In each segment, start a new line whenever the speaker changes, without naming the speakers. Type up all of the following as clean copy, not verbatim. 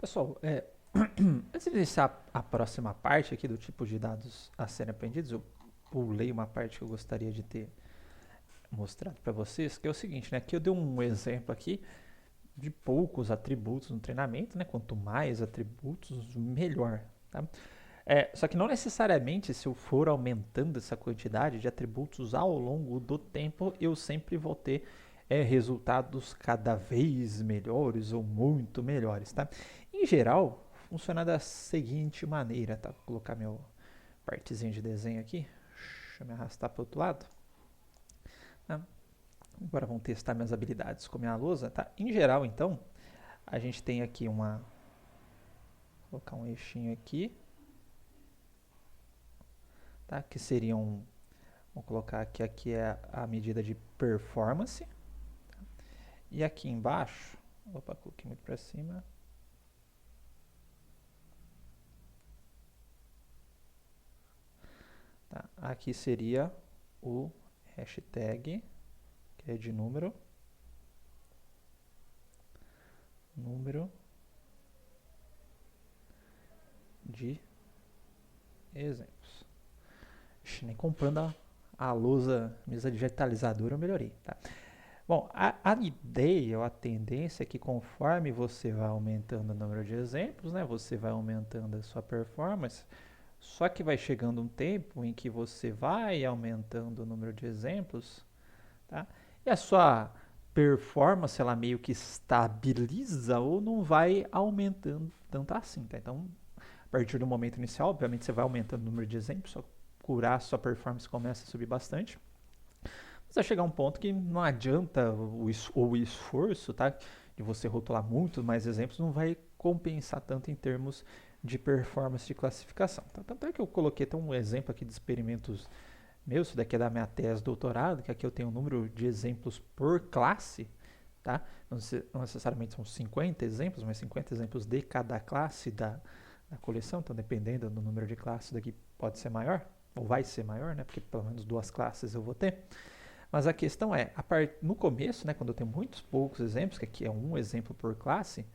Pessoal, antes de iniciar a próxima parte aqui do tipo de dados a serem aprendidos, eu pulei uma parte que eu gostaria de ter mostrado para vocês, que é o seguinte, né? Aqui eu dei um exemplo aqui de poucos atributos no treinamento, né? Quanto mais atributos, melhor, tá? Só que não necessariamente se eu for aumentando essa quantidade de atributos ao longo do tempo, eu sempre vou ter resultados cada vez melhores ou muito melhores, tá? Em geral, funciona da seguinte maneira, tá? Vou colocar meu partezinho de desenho aqui. Deixa eu me arrastar para o outro lado. Tá? Agora vamos testar minhas habilidades com minha lousa, tá? Em geral, então, a gente tem aqui uma... Vou colocar um eixinho aqui, tá? Que seria um... Vou colocar aqui é a medida de performance. Tá? E aqui embaixo... Opa, coloquei muito para cima. Tá? Aqui seria o hashtag, que é de número de exemplos. Ixi, nem comprando a lousa, mesa digitalizadora, eu melhorei. Tá? Bom, a ideia ou a tendência é que conforme você vai aumentando o número de exemplos, né, você vai aumentando a sua performance, só que vai chegando um tempo em que você vai aumentando o número de exemplos, tá? E a sua performance ela meio que estabiliza ou não vai aumentando tanto assim, tá? Então, a partir do momento inicial, obviamente você vai aumentando o número de exemplos, só curar a sua performance começa a subir bastante. Mas vai chegar um ponto que não adianta o esforço, tá? De você rotular muito mais exemplos, não vai compensar tanto em termos de performance de classificação. Tá? Tanto é que eu coloquei até um exemplo aqui de experimentos meus, isso daqui é da minha tese de doutorado, que aqui eu tenho um número de exemplos por classe, tá? Não necessariamente são 50 exemplos, mas 50 exemplos de cada classe da coleção, então dependendo do número de classes daqui pode ser maior, ou vai ser maior, né? Porque pelo menos duas classes eu vou ter. Mas a questão é, no começo, né, quando eu tenho muitos poucos exemplos, que aqui é um exemplo por classe,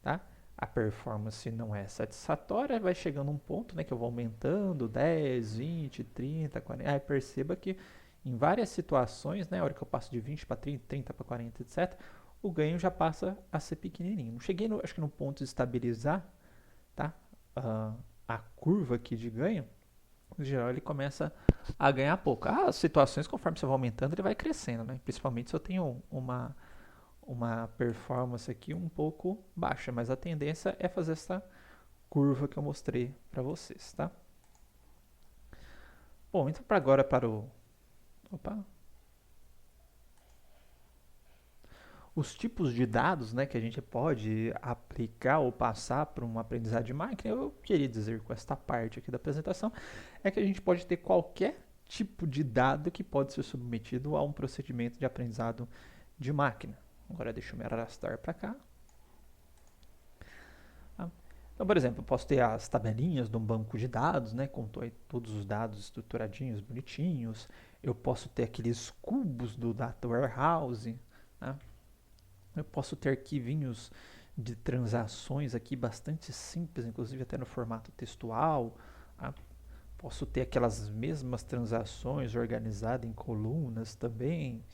tá? A performance não é satisfatória, vai chegando um ponto, né, que eu vou aumentando 10, 20, 30, 40. Aí perceba que em várias situações, né, a hora que eu passo de 20 para 30, 30 para 40, etc., o ganho já passa a ser pequenininho. Não cheguei, acho que no ponto de estabilizar, tá? A curva aqui de ganho, em geral ele começa a ganhar pouco. As situações, conforme você vai aumentando, ele vai crescendo, né? Principalmente se eu tenho uma performance aqui um pouco baixa, mas a tendência é fazer essa curva que eu mostrei para vocês, tá? Bom, então agora para o... Opa! Os tipos de dados, né, que a gente pode aplicar ou passar para uma aprendizagem de máquina, eu queria dizer com esta parte aqui da apresentação, é que a gente pode ter qualquer tipo de dado que pode ser submetido a um procedimento de aprendizado de máquina. Agora deixa eu me arrastar para cá. Tá? Então, por exemplo, eu posso ter as tabelinhas de um banco de dados, né, com todos os dados estruturadinhos, bonitinhos. Eu posso ter aqueles cubos do Data Warehouse, né? Eu posso ter arquivinhos de transações aqui bastante simples, inclusive até no formato textual. Tá? Posso ter aquelas mesmas transações organizadas em colunas também,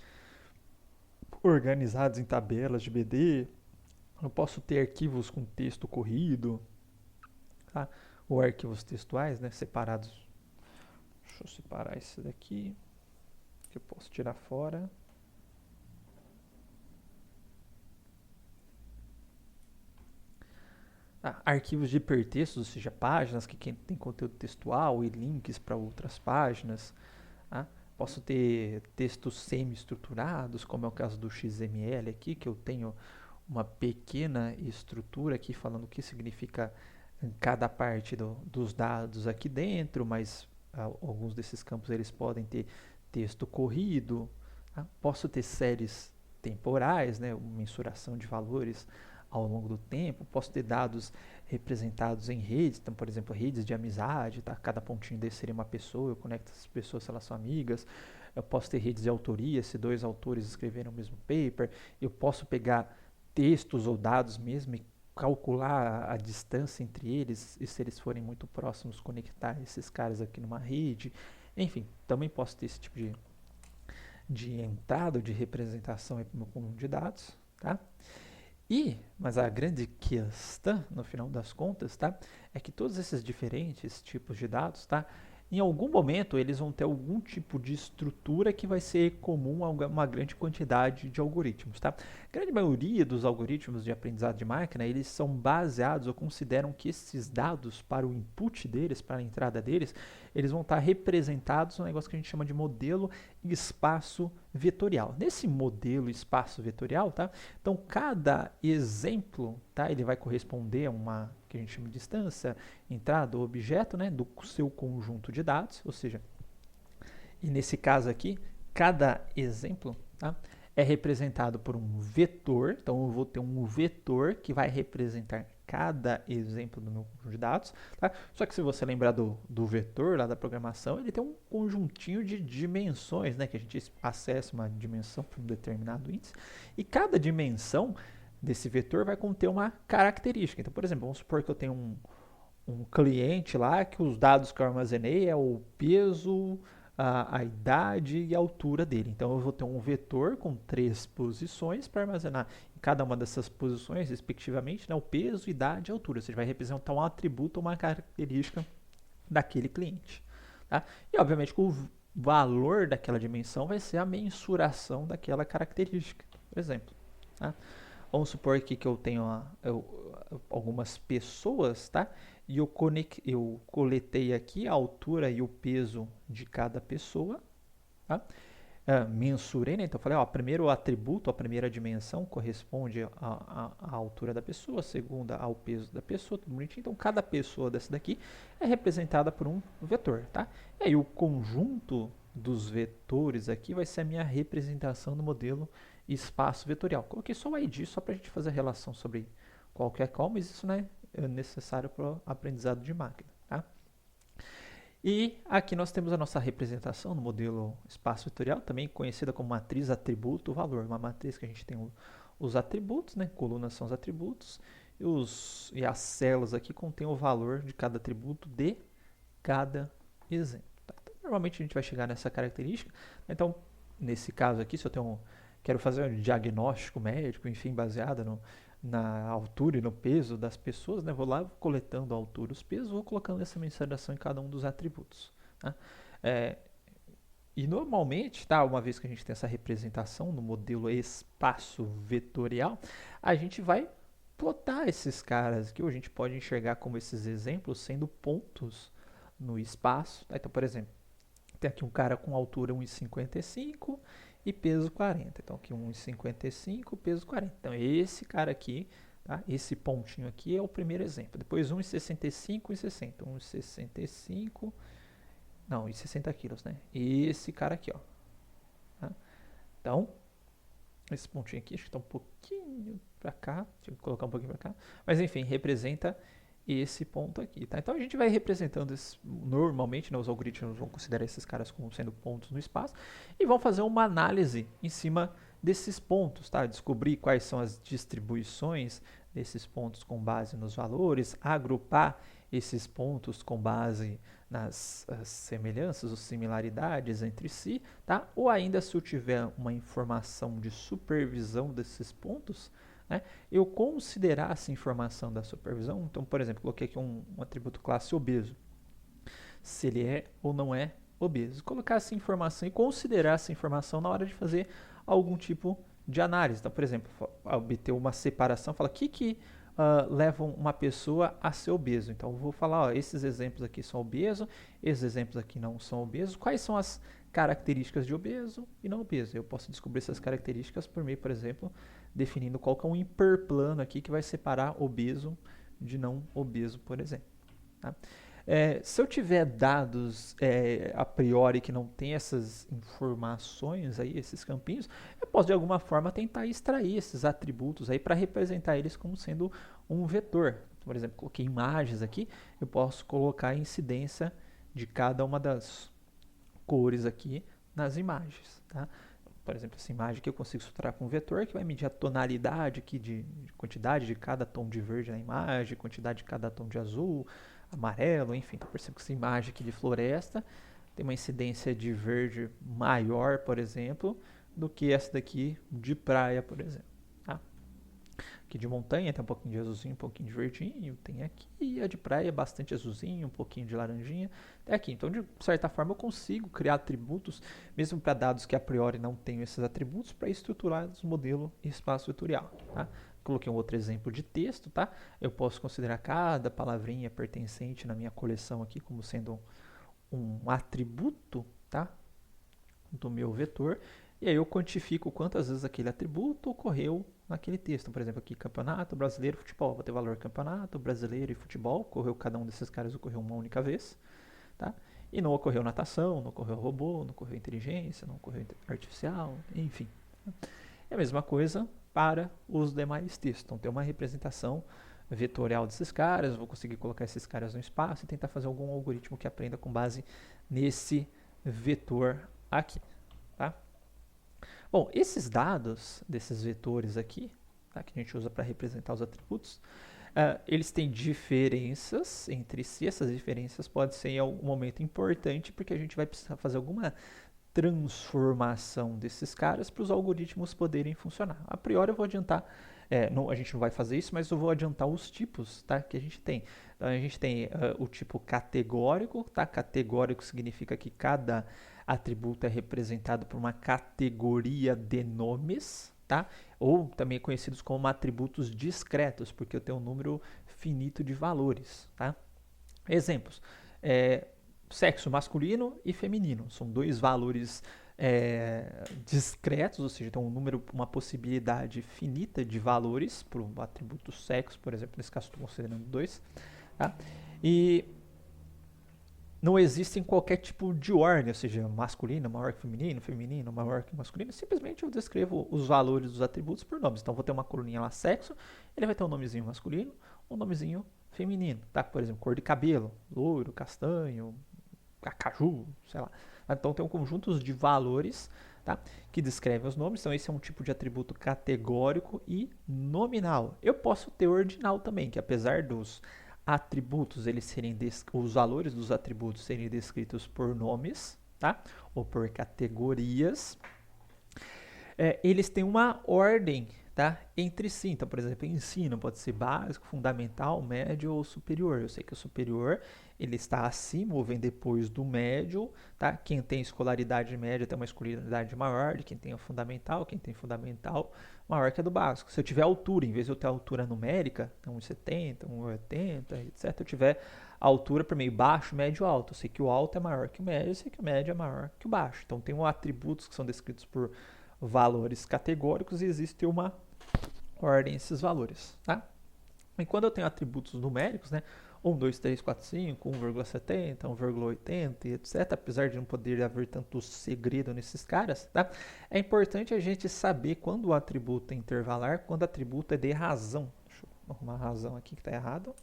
organizadas em tabelas de BD. Eu posso ter arquivos com texto corrido, tá? Ou arquivos textuais, né, separados. Deixa eu separar esse daqui, que eu posso tirar fora. Arquivos de hipertextos, ou seja, páginas que tem conteúdo textual e links para outras páginas. Tá? Posso ter textos semi-estruturados, como é o caso do XML aqui, que eu tenho uma pequena estrutura aqui falando o que significa cada parte dos dados aqui dentro, mas alguns desses campos eles podem ter texto corrido. Tá? Posso ter séries temporais, né, mensuração de valores ao longo do tempo. Posso ter dados representados em redes, então, por exemplo, redes de amizade, tá? Cada pontinho desse seria uma pessoa, eu conecto essas pessoas se elas são amigas. Eu posso ter redes de autoria, se dois autores escreveram o mesmo paper. Eu posso pegar textos ou dados mesmo e calcular a distância entre eles e se eles forem muito próximos, conectar esses caras aqui numa rede. Enfim, também posso ter esse tipo de entrada, de representação para o meu conjunto de dados, tá? Mas a grande questão, no final das contas, tá, é que todos esses diferentes tipos de dados, tá, em algum momento eles vão ter algum tipo de estrutura que vai ser comum a uma grande quantidade de algoritmos, tá? A grande maioria dos algoritmos de aprendizado de máquina, eles são baseados ou consideram que esses dados para o input deles, para a entrada deles, eles vão estar representados no negócio que a gente chama de modelo espaço vetorial. Nesse modelo espaço vetorial, tá? Então cada exemplo, tá, ele vai corresponder a uma que a gente chama de instância, entrada ou objeto, né, do seu conjunto de dados, ou seja, e nesse caso aqui, cada exemplo, tá, é representado por um vetor. Então eu vou ter um vetor que vai representar cada exemplo do meu conjunto de dados, tá? Só que se você lembrar do vetor lá da programação, ele tem um conjuntinho de dimensões, né? Que a gente acessa uma dimensão para um determinado índice, e cada dimensão desse vetor vai conter uma característica. Então, por exemplo, vamos supor que eu tenho um cliente lá que os dados que eu armazenei é o peso, a idade e a altura dele. Então eu vou ter um vetor com 3 posições para armazenar em cada uma dessas posições, respectivamente, né, o peso, idade e altura. Você vai representar um atributo ou uma característica daquele cliente. Tá? E obviamente que o valor daquela dimensão vai ser a mensuração daquela característica, por exemplo. Tá? Vamos supor aqui que eu tenho algumas pessoas, tá? E eu coletei aqui a altura e o peso de cada pessoa, tá? Mensurei, né? Então eu falei, ó, primeiro atributo, a primeira dimensão corresponde à altura da pessoa, a segunda ao peso da pessoa, tudo bonitinho. Então cada pessoa dessa daqui é representada por um vetor, tá? E aí o conjunto dos vetores aqui vai ser a minha representação do modelo espaço vetorial. Coloquei só o ID só para a gente fazer a relação sobre qualquer qual, mas isso não é necessário para o aprendizado de máquina. Tá? E aqui nós temos a nossa representação no modelo espaço vetorial, também conhecida como matriz atributo-valor. Uma matriz que a gente tem os atributos, né? Colunas são os atributos, e as células aqui contêm o valor de cada atributo de cada exemplo. Tá? Então, normalmente a gente vai chegar nessa característica. Então, nesse caso aqui, se eu quero fazer um diagnóstico médico, enfim, baseado na altura e no peso das pessoas, né? Vou lá coletando a altura e os pesos, vou colocando essa mensuração em cada um dos atributos. Tá? E normalmente, tá, uma vez que a gente tem essa representação no modelo espaço vetorial, a gente vai plotar esses caras que a gente pode enxergar como esses exemplos sendo pontos no espaço. Tá? Então, por exemplo, tem aqui um cara com altura 1,55 e peso 40. Então, aqui 1,55, peso 40. Então, esse cara aqui, tá? Esse pontinho aqui é o primeiro exemplo. Depois 1,65 e 60. 1,65, não, e 60 quilos, né? Esse cara aqui, ó. Tá? Então, esse pontinho aqui, acho que está um pouquinho para cá. Deixa eu colocar um pouquinho para cá. Mas, enfim, representa esse ponto aqui, tá? Então a gente vai representando normalmente, né, os algoritmos vão considerar esses caras como sendo pontos no espaço e vão fazer uma análise em cima desses pontos, tá? Descobrir quais são as distribuições desses pontos com base nos valores, agrupar esses pontos com base nas semelhanças ou similaridades entre si, tá? Ou ainda se eu tiver uma informação de supervisão desses pontos, né, eu considerar essa informação da supervisão. Então, por exemplo, coloquei aqui um atributo classe obeso, se ele é ou não é obeso. Colocar essa informação e considerar essa informação na hora de fazer algum tipo de análise. Então, por exemplo, obter uma separação, fala o que levam uma pessoa a ser obeso. Então, eu vou falar, ó, esses exemplos aqui são obesos, esses exemplos aqui não são obesos. Quais são as características de obeso e não obeso? Eu posso descobrir essas características por meio, por exemplo, definindo qual que é um hiperplano aqui que vai separar obeso de não obeso, por exemplo. Tá? Se eu tiver dados a priori que não tem essas informações, aí, esses campinhos, eu posso de alguma forma tentar extrair esses atributos aí para representar eles como sendo um vetor. Por exemplo, coloquei imagens aqui, eu posso colocar a incidência de cada uma das cores aqui nas imagens. Tá? por exemplo, essa imagem aqui eu consigo estruturar com um vetor que vai medir a tonalidade aqui de quantidade de cada tom de verde na imagem, quantidade de cada tom de azul, amarelo, enfim. Então, eu percebo que essa imagem aqui de floresta tem uma incidência de verde maior, por exemplo, do que essa daqui de praia, por exemplo. Tá? Aqui de montanha tem um pouquinho de azulzinho, um pouquinho de verdinho, tem aqui, e a de praia bastante azulzinho, um pouquinho de laranjinha, até aqui. Então, de certa forma, eu consigo criar atributos, mesmo para dados que a priori não tenham esses atributos, para estruturar os modelos espaço vetorial. Tá? Coloquei um outro exemplo de texto, tá? Eu posso considerar cada palavrinha pertencente na minha coleção aqui como sendo um atributo, tá? Do meu vetor, e aí eu quantifico quantas vezes aquele atributo ocorreu naquele texto. Por exemplo, aqui, campeonato brasileiro futebol, vou ter valor campeonato brasileiro e futebol, ocorreu, cada um desses caras ocorreu uma única vez, tá? E não ocorreu natação, não ocorreu robô, não ocorreu inteligência, não ocorreu artificial, enfim. É a mesma coisa para os demais textos. Então, tem uma representação vetorial desses caras, vou conseguir colocar esses caras no espaço e tentar fazer algum algoritmo que aprenda com base nesse vetor aqui. Tá? Bom, esses dados desses vetores aqui, tá, que a gente usa para representar os atributos, eles têm diferenças entre si. Essas diferenças podem ser em algum momento importante, porque a gente vai precisar fazer alguma transformação desses caras para os algoritmos poderem funcionar. A priori eu vou adiantar, a gente não vai fazer isso, mas eu vou adiantar os tipos, tá, que a gente tem. Então a gente tem o tipo categórico, tá? Categórico significa que cada atributo é representado por uma categoria de nomes, tá? Ou também conhecidos como atributos discretos, porque eu tenho um número finito de valores, tá? Exemplos. Sexo masculino e feminino. São dois valores discretos, ou seja, tem um número, uma possibilidade finita de valores para o atributo sexo, por exemplo, nesse caso estou considerando dois. Tá? E não existe em qualquer tipo de ordem, ou seja, masculino maior que feminino, feminino maior que masculino. Simplesmente eu descrevo os valores dos atributos por nomes. Então, vou ter uma coluninha lá, sexo, ele vai ter um nomezinho masculino, um nomezinho feminino. Tá? Por exemplo, cor de cabelo, loiro, castanho, caju, sei lá. Então, tem um conjunto de valores, tá, que descrevem os nomes. Então, esse é um tipo de atributo categórico e nominal. Eu posso ter ordinal também, que apesar dos atributos, eles serem os valores dos atributos serem descritos por nomes, tá? Ou por categorias, eles têm uma ordem, tá? Entre si. Então, por exemplo, ensino pode ser básico, fundamental, médio ou superior. Eu sei que o superior ele está acima ou vem depois do médio, tá? Quem tem escolaridade média tem uma escolaridade maior de quem tem o fundamental, quem tem fundamental maior que a do básico. Se eu tiver altura, em vez de eu ter altura numérica, 1,70, 1,80, etc., eu tiver altura para meio baixo, médio, alto. Eu sei que o alto é maior que o médio, eu sei que o médio é maior que o baixo. Então, tem atributos que são descritos por valores categóricos e existe uma ordem esses valores, tá? E quando eu tenho atributos numéricos, né, 1, 2, 3, 4, 5, 1,70, 1,80 e etc., apesar de não poder haver tanto segredo nesses caras, tá? É importante a gente saber quando o atributo é intervalar, quando o atributo é de razão. Deixa eu arrumar a razão aqui que está errado.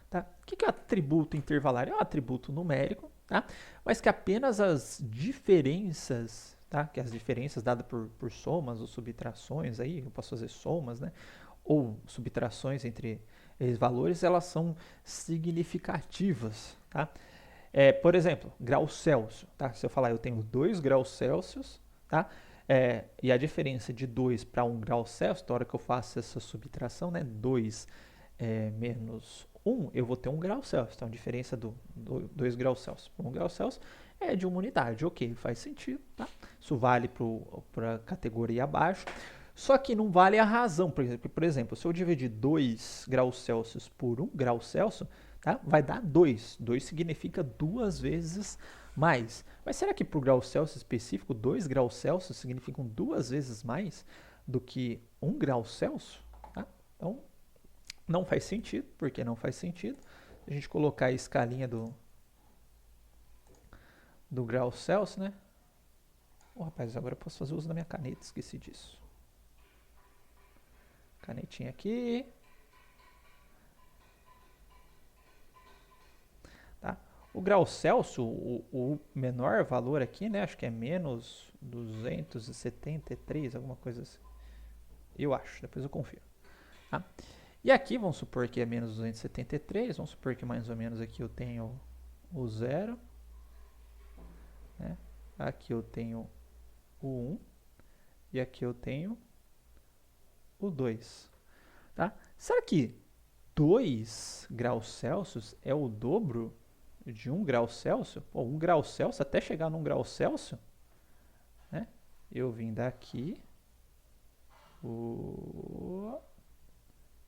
Tá? O que é atributo intervalar? É um atributo numérico, tá? Mas que apenas as diferenças, tá? Que as diferenças dadas por somas ou subtrações, aí eu posso fazer somas, né? Ou subtrações entre valores, elas são significativas, tá? Por exemplo, grau Celsius, tá? Se eu falar eu tenho 2 graus Celsius, tá? E a diferença de 2 para 1 grau Celsius, na hora que eu faço essa subtração, né? 2 menos 1, eu vou ter 1 grau Celsius. Então, a diferença do 2 graus Celsius para 1 grau Celsius é de uma unidade. Ok, faz sentido, tá? Isso vale para a categoria abaixo. Só que não vale a razão. Por exemplo, se eu dividir 2 graus Celsius por 1 grau Celsius, tá? Vai dar 2. 2 significa 2 vezes mais. Mas será que para o grau Celsius específico, 2 graus Celsius significam 2 vezes mais do que 1 grau Celsius? Tá? Então, não faz sentido. Por que não faz sentido? Se a gente colocar a escalinha do grau Celsius, né? Rapaz, agora eu posso fazer uso da minha caneta, esqueci disso. Canetinha aqui. Tá? O grau Celsius, o menor valor aqui, né? Acho que é menos 273, alguma coisa assim. Eu acho, depois eu confiro. Tá? E aqui, vamos supor que é menos 273, vamos supor que mais ou menos aqui eu tenho o 0. Né? Aqui eu tenho o 1 e aqui eu tenho o 2. Tá? Será que 2 graus Celsius é o dobro de 1 grau Celsius? Pô, 1 grau Celsius, até chegar num grau Celsius, né? Eu vim daqui,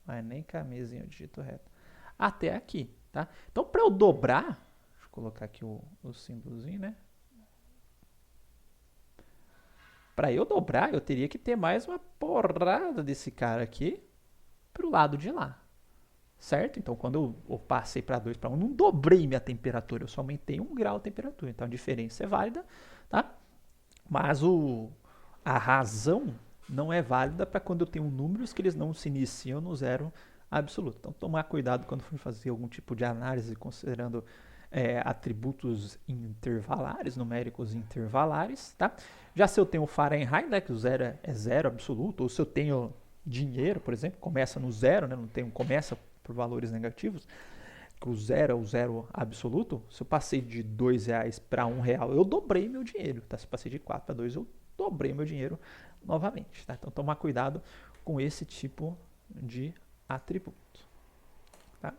mas nem camisinha, eu digito reto, até aqui, tá? Então, para eu dobrar, deixa eu colocar aqui o símbolozinho, né? Para eu dobrar, eu teria que ter mais uma porrada desse cara aqui pro lado de lá, certo? Então, quando eu passei para 2 para 1, não dobrei minha temperatura, eu só aumentei 1 grau a temperatura. Então, a diferença é válida, tá? Mas a razão não é válida para quando eu tenho números que eles não se iniciam no zero absoluto. Então, tomar cuidado quando for fazer algum tipo de análise considerando atributos intervalares, numéricos intervalares, tá? Já se eu tenho Fahrenheit, né, que o zero é zero absoluto, ou se eu tenho dinheiro, por exemplo, começa no zero, né, começa por valores negativos, que o zero é o zero absoluto, se eu passei de R$2 para R$1, eu dobrei meu dinheiro, tá? Se eu passei de 4 para 2, eu dobrei meu dinheiro novamente, tá? Então, tomar cuidado com esse tipo de atributo, tá?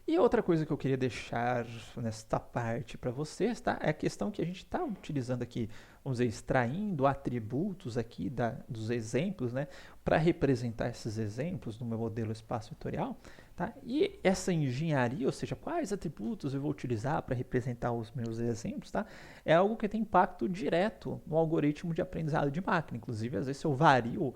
E outra coisa que eu queria deixar nesta parte para vocês, tá? É a questão que a gente está utilizando aqui, vamos dizer, extraindo atributos aqui dos exemplos, né? Para representar esses exemplos no meu modelo espaço-vetorial, tá? E essa engenharia, ou seja, quais atributos eu vou utilizar para representar os meus exemplos, tá? É algo que tem impacto direto no algoritmo de aprendizado de máquina. Inclusive, às vezes, se eu vario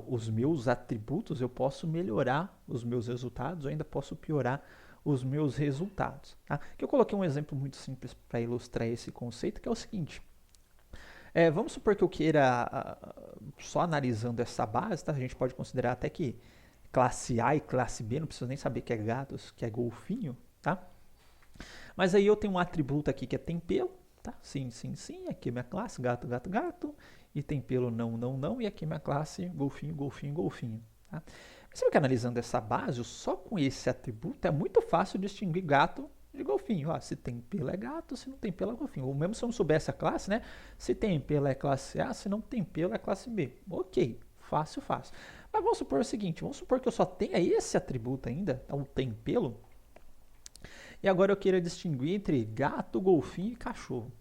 os meus atributos, eu posso melhorar os meus resultados, ou ainda posso piorar os meus resultados. Tá? Que eu coloquei um exemplo muito simples para ilustrar esse conceito, que é o seguinte. Vamos supor que eu queira, só analisando essa base, tá? A gente pode considerar até que classe A e classe B, não preciso nem saber que é gatos, que é golfinho, tá? Mas aí eu tenho um atributo aqui que é tem pelo, tá? Sim, sim, sim, aqui é minha classe, gato, gato, gato, e tem pelo, não, não, não, e aqui é minha classe, golfinho, golfinho, golfinho, tá? Sabe que analisando essa base, só com esse atributo é muito fácil distinguir gato de golfinho. Se tem pelo é gato, se não tem pelo é golfinho. Ou mesmo se eu não soubesse a classe, né? Se tem pelo é classe A, se não tem pelo é classe B. Ok, fácil, fácil. Mas vamos supor o seguinte, vamos supor que eu só tenha esse atributo ainda, então tem pelo, e agora eu queira distinguir entre gato, golfinho e cachorro.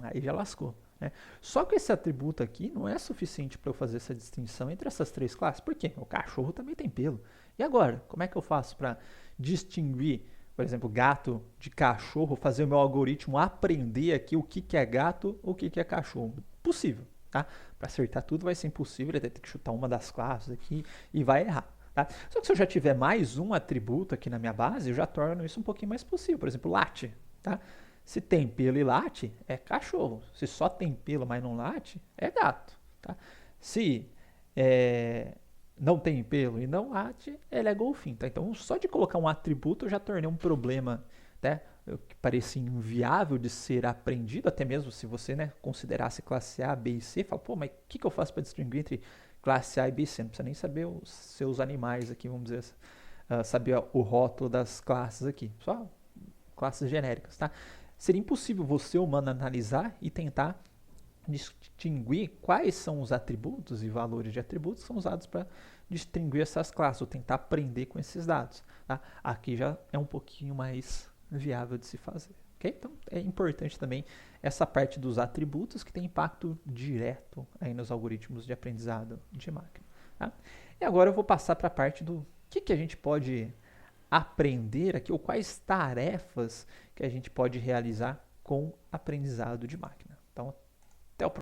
Aí já lascou. Né? Só que esse atributo aqui não é suficiente para eu fazer essa distinção entre essas três classes. Por quê? O cachorro também tem pelo. E agora? Como é que eu faço para distinguir, por exemplo, gato de cachorro, fazer o meu algoritmo aprender aqui o que é gato, o que é cachorro? Possível. Tá? Para acertar tudo vai ser impossível, ele vai ter que chutar uma das classes aqui e vai errar. Tá? Só que se eu já tiver mais um atributo aqui na minha base, eu já torno isso um pouquinho mais possível. Por exemplo, late. Tá? Se tem pelo e late, é cachorro. Se só tem pelo, mas não late, é gato. Tá? Se não tem pelo e não late, ele é golfinho. Tá? Então, só de colocar um atributo, eu já tornei um problema, né, que parecia inviável de ser aprendido, até mesmo se você, né, considerasse classe A, B e C, fala, pô, mas o que eu faço para distinguir entre classe A e B e C? Não precisa nem saber os seus animais aqui, vamos dizer assim, saber o rótulo das classes aqui, só classes genéricas, tá? Seria impossível você, humano, analisar e tentar distinguir quais são os atributos e valores de atributos que são usados para distinguir essas classes, ou tentar aprender com esses dados. Tá? Aqui já é um pouquinho mais viável de se fazer. Okay? Então, é importante também essa parte dos atributos que tem impacto direto aí nos algoritmos de aprendizado de máquina. Tá? E agora eu vou passar para a parte do que a gente pode aprender aqui, ou quais tarefas que a gente pode realizar com aprendizado de máquina. Então, até o próximo.